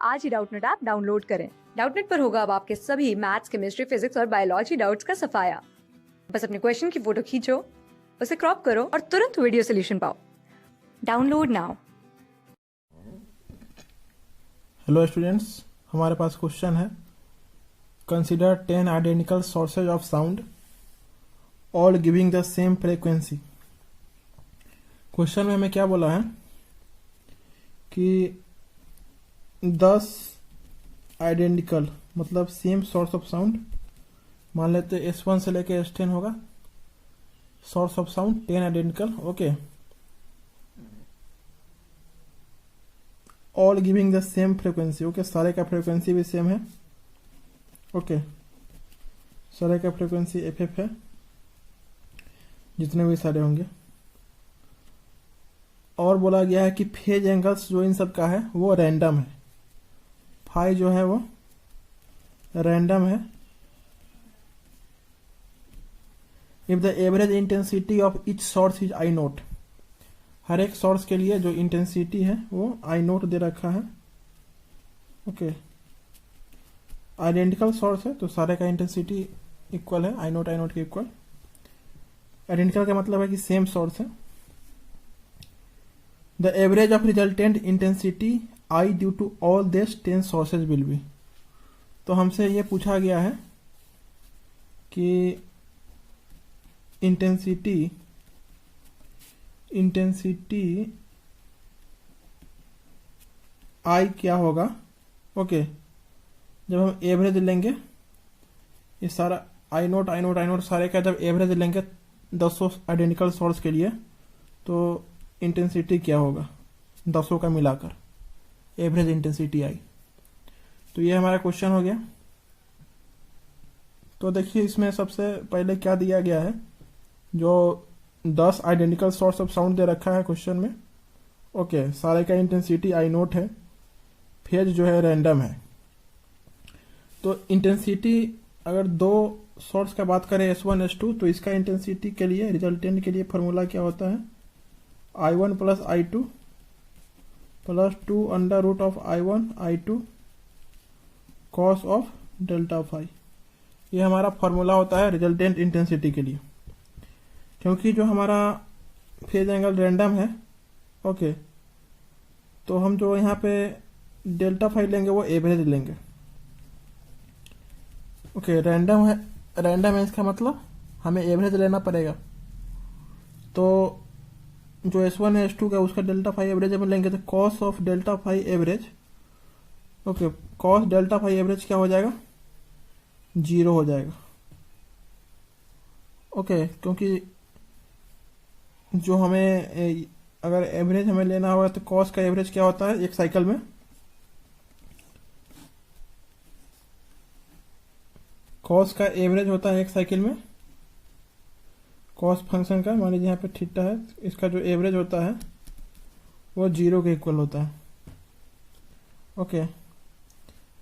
आज ही Doubtnut app download करें। Doubtnut पर होगा अब आपके सभी मैथ्स, केमिस्ट्री, फिजिक्स और बायोलॉजी डाउट्स का सफाया। बस अपने क्वेश्चन की फोटो खींचो, उसे क्रॉप करो और तुरंत वीडियो सोल्यूशन पाओ। Download now. हेलो स्टूडेंट्स, हमारे पास क्वेश्चन है consider 10 identical sources of sound all giving the same frequency. Question में हमें क्या बोला है कि 10 आइडेंटिकल मतलब सेम सोर्स ऑफ साउंड, मान लेते S1 से लेके S10 होगा source of sound 10 identical, okay, all giving the same frequency, okay, सारे का फ्रीक्वेंसी भी सेम है, ओके, सारे का फ्रीक्वेंसी FF है, जितने भी सारे होंगे। और बोला गया है कि फेज एंगल्स जो इन सब का है वो रैंडम है, फाई जो है वो रैंडम है। If the average intensity of each source is I naught, हर एक सोर्स के लिए जो इंटेंसिटी है वो आई नोट दे रखा है, ओके। आइडेंटिकल सोर्स है तो सारे का इंटेंसिटी इक्वल है, आई नोट के इक्वल। आइडेंटिकल का मतलब है कि सेम सोर्स है। The average of resultant intensity I due to all this 10 sources will be, तो हमसे ये पूछा गया है कि इंटेंसिटी आई क्या होगा, ओके, जब हम एवरेज लेंगे, ये सारा आई नोट सारे का जब एवरेज लेंगे 10 आइडेंटिकल सोर्स के लिए तो इंटेंसिटी क्या होगा 10 का मिलाकर, एवरेज इंटेंसिटी आई। तो ये हमारा क्वेश्चन हो गया। तो देखिए इसमें सबसे पहले क्या दिया गया है, जो 10 आइडेंटिकल सोर्स ऑफ साउंड दे रखा है क्वेश्चन में, ओके, सारे का इंटेंसिटी आई नोट है, फेज जो है रैंडम है। तो इंटेंसिटी अगर दो सोर्स का बात करें S1 S2, तो इसका इंटेंसिटी के लिए रिजल्टेंट के लिए फॉर्मूला क्या होता है, I1 plus I2 plus 2 under root of I1 I2 cos of delta phi. ये हमारा फॉर्मूला होता है रिजल्टेंट इंटेंसिटी के लिए। क्योंकि जो हमारा फेज एंगल रैंडम है, ओके, तो हम जो यहाँ पे डेल्टा फाई लेंगे वो एवरेज लेंगे, ओके। रैंडम है इसका मतलब हमें एवरेज लेना पड़ेगा। तो जो S1 है S2 का उसका डेल्टा फाई एवरेज हम लेंगे तो cos of delta phi average, okay, cos delta phi average क्या हो जाएगा, 0 हो जाएगा, ओके। क्योंकि जो हमें अगर एवरेज हमें लेना होगा तो कॉस का एवरेज क्या होता है एक साइकिल में, कॉस का एवरेज होता है एक साइकिल में, कॉस फंक्शन का, मान लीजिए यहाँ पे थीटा है, इसका जो एवरेज होता है वो 0 के इक्वल होता है, ओके।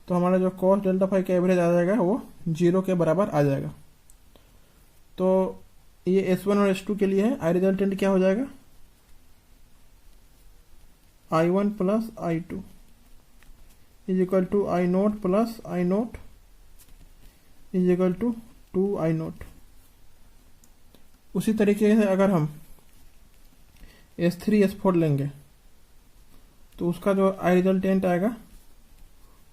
तो हमारा जो कॉस डेल्टा फाई का एवरेज आ जाएगा वो 0 के बराबर आ जाएगा। तो ये S1 और S2 के लिए है। आई रिजल्टेंट क्या हो जाएगा, I1 plus I2 is equal to I naught plus I naught is equal to 2 I naught. उसी तरीके से अगर हम S3 S4 लेंगे तो उसका जो आई रिजल्टेंट आएगा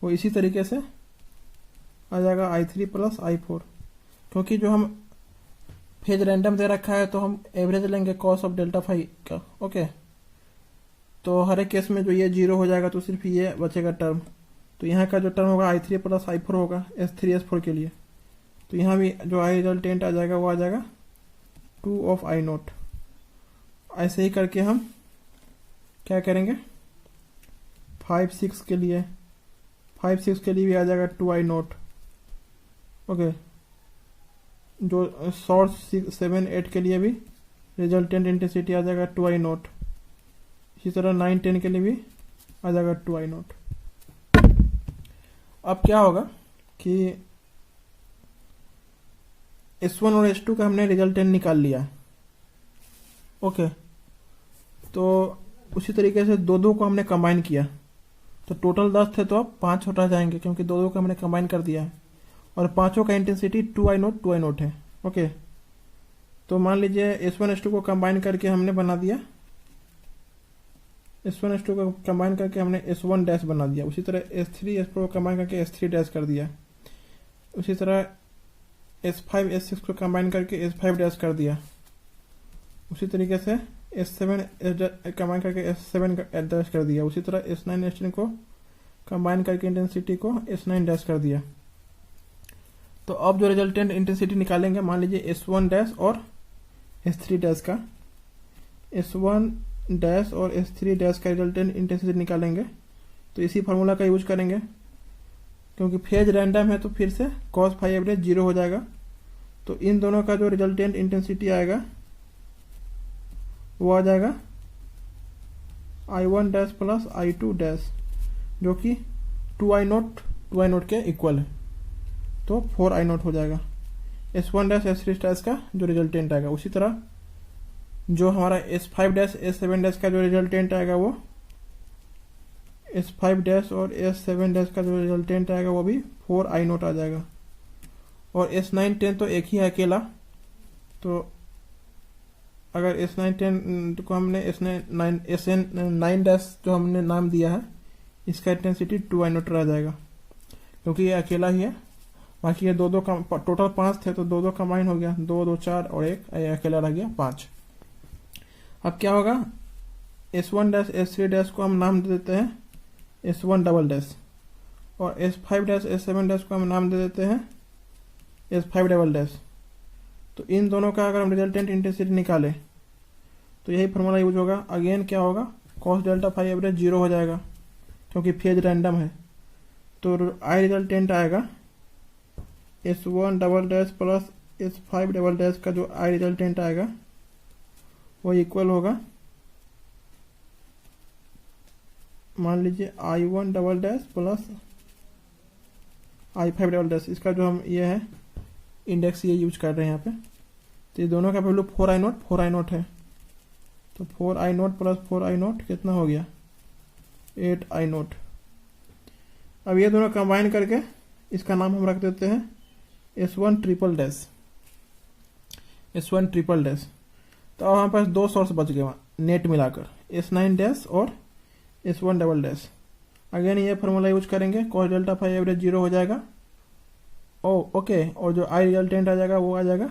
वो इसी तरीके से आ जाएगा I3 प्लस I4। क्योंकि जो हम फेज रैंडम दे रखा है तो हम एवरेज लेंगे कॉस ऑफ डेल्टा फाई का, ओके। तो हर एक केस में जो ये 0 हो जाएगा तो सिर्फ ये बचेगा टर्म। तो यहाँ का जो टर्म होगा I3 प्लस I4 होगा S3 S4 के लिए। तो यहाँ भी जो आई रिजल्टेंट आ जाएगा वो आ जाएगा 2 ऑफ आई नोट। ऐसे ही करके हम क्या करेंगे, 5 6 के लिए भी आ जाएगा 2 आई नोट, ओके। जो सोर्स 6 7 8 के लिए भी रिजल्टेंट इंटेंसिटी आ जाएगा 2 आई नोट। इसी तरह 9 10 के लिए भी आ जाएगा 2 आई नोट। अब क्या होगा कि S1 और S2 का हमने रिजल्टेंट निकाल लिया, ओके। तो उसी तरीके से दो को हमने कंबाइन किया तो टोटल 10 थे तो अब 5 हटा जाएंगे क्योंकि दो को हमने कंबाइन कर दिया है, और पांचों का इंटेंसिटी 2i0 है। ओके, तो मान लीजिए S1 S2 को कंबाइन करके हमने बना दिया, S1 S2 को कंबाइन करके हमने S1 डैश बना दिया। उसी तरह S3 S4 को कंबाइन करके S3 डैश कर दिया। उसी तरह S5 S6 को कंबाइन करके S5 डैश कर दिया। उसी तरीके से S7 कंबाइन करके S7 डैश कर दिया। उसी तरह S9 S10 को कंबाइन करके इंटेंसिटी को S9 डैश कर दिया। तो अब जो रिजल्टेंट इंटेंसिटी निकालेंगे, मान लीजिए S1 डैश और S3 डैश का, S1 डैश और S3 डैश का रिजल्टेंट इंटेंसिटी निकालेंगे तो इसी फार्मूला का यूज करेंगे। क्योंकि फेज रैंडम है तो फिर से cos फाई एवरेज 0 हो जाएगा। तो इन दोनों का जो रिजल्टेंट इंटेंसिटी आएगा वो आ जाएगा I1 dash plus I2 dash, जो कि 2i0 के इक्वल है, तो 4i0 हो जाएगा S1 डैश S3 डैश का जो रिजल्टेंट आएगा। उसी तरह जो हमारा S5 डैश S7 डैश का जो रिजल्टेंट आएगा वो S5 डैश और S7 डैश का जो रिजल्टेंट आएगा वो भी 4i0 आ जाएगा। और S9 10 तो एक ही है अकेला, तो अगर S9 10 को हमने SN9 डैश जो हमने नाम दिया है, इसका इंटेंसिटी 2i0 रह जाएगा क्योंकि ये अकेला ही है। बाकी ये दो टोटल 5 थे तो दो कंबाइन हो गया, 2 2 4 और एक अकेला रह गया 5। अब क्या होगा, S1 डैश S3 डैश को हम नाम दे देते हैं S1 डबल डैश, और S5 डैश S7 डैश को हम नाम दे देते हैं S5 डबल डैश। तो इन दोनों का अगर हम रिजल्टेंट इंटेंसिटी निकालें तो यही फार्मूला यूज होगा। अगेन क्या होगा, cos डेल्टा फाई एवरेज 0 हो जाएगा क्योंकि फेज रैंडम है। तो आई रिजल्टेंट आएगा S1 double dash plus S5 double dash का जो आई रिजल्टेंट आएगा वो इक्वल होगा, मान लीजिए I1 double dash plus I5 double dash. इसका जो हम ये है इंडेक्स ये यूज कर रहे हैं यहाँ पे। तो ये दोनों का वैल्यू 4i0 है, तो 4i0 प्लस 4i0 कितना हो गया, 8i0। अब ये दोनों कंबाइन करके इसका नाम हम रख देते हैं S1 triple dash, S1 triple dash. तो अब हमारे पास दो सोर्स बच गए नेट मिलाकर, S9 डैश और S1 डबल डैश। अगेन ये फार्मूला यूज करेंगे, cos डेल्टा फाई एवरेज 0 हो जाएगा। ओके, और जो आई रिजल्टेंट आ जाएगा वो आ जाएगा,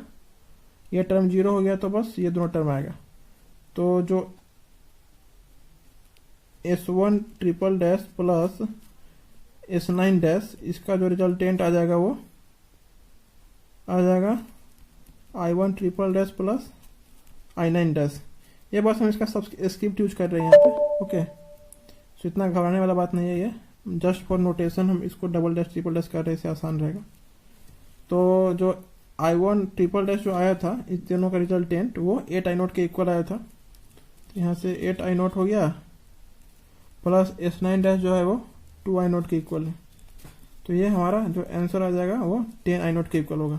ये टर्म 0 हो गया तो बस ये दोनों टर्म आएगा। तो जो S1 triple dash plus S9 dash, इसका जो रिजल्टेंट आ जाएगा वो आ जाएगा I1 triple dash plus I9 dash. ये बस हम इसका सब स्क्रिप्ट यूज कर रहे हैं यहाँ पे। ओके, तो इतना घबराने वाला बात नहीं है, ये जस्ट फॉर नोटेशन हम इसको डबल डैश ट्रिपल डैश कर रहे हैं, इससे आसान रहेगा। तो जो I1 ट्रिपल डैश जो आया था, इस दोनों का रिजल्टेंट वो 8i0 के इक्वल आया था। तो यहाँ से 8i0 हो गया प्लस S9 डैश जो है वो 2i0 के इक्वल है। तो ये हमारा जो आंसर आ जाएगा वो 10i0 के इक्वल होगा।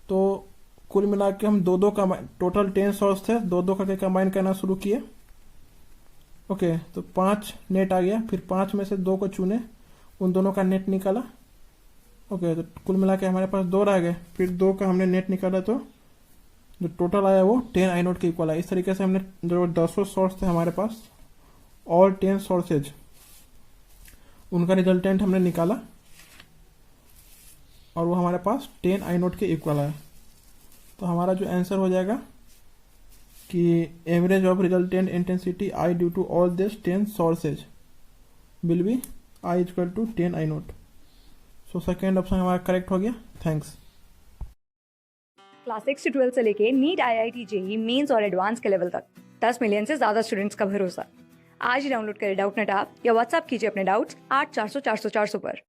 तो कुल मिला के हम दो का टोटल 10 सोर्स थे, दो करके कंबाइन करना शुरू किए। ओके, तो 5 नेट आ गया, फिर 5 में से 2 को चुने, उन दोनों का नेट निकाला। ओके, तो कुल मिला के हमारे पास 2 रह गए, फिर 2 का हमने नेट निकाला तो जो टोटल आया वो 10i0 के इक्वल आया। इस तरीके से हमने जो 10 सोर्स थे हमारे पास, ऑल 10 सोर्सेज, उनका रिजल्टेंट हमने निकाला और वो हमारे पास 10i0 के इक्वल आया। तो हमारा जो आंसर हो जाएगा कि average of resultant intensity I due to all this 10 sources will be I equal to 10i0। So second option हमारा करेक्ट हो गया। थैंक्स। क्लास 6 से 12 से लेके नीट, IIT, जेईई मेंस और एडवांस के लेवल तक 10 मिलियन से ज्यादा स्टूडेंट्स का भरोसा। आज ही डाउनलोड करें डाउटनेट ऐप या व्हाट्सएप कीजिए अपने डाउट्स 8400 400 400 पर।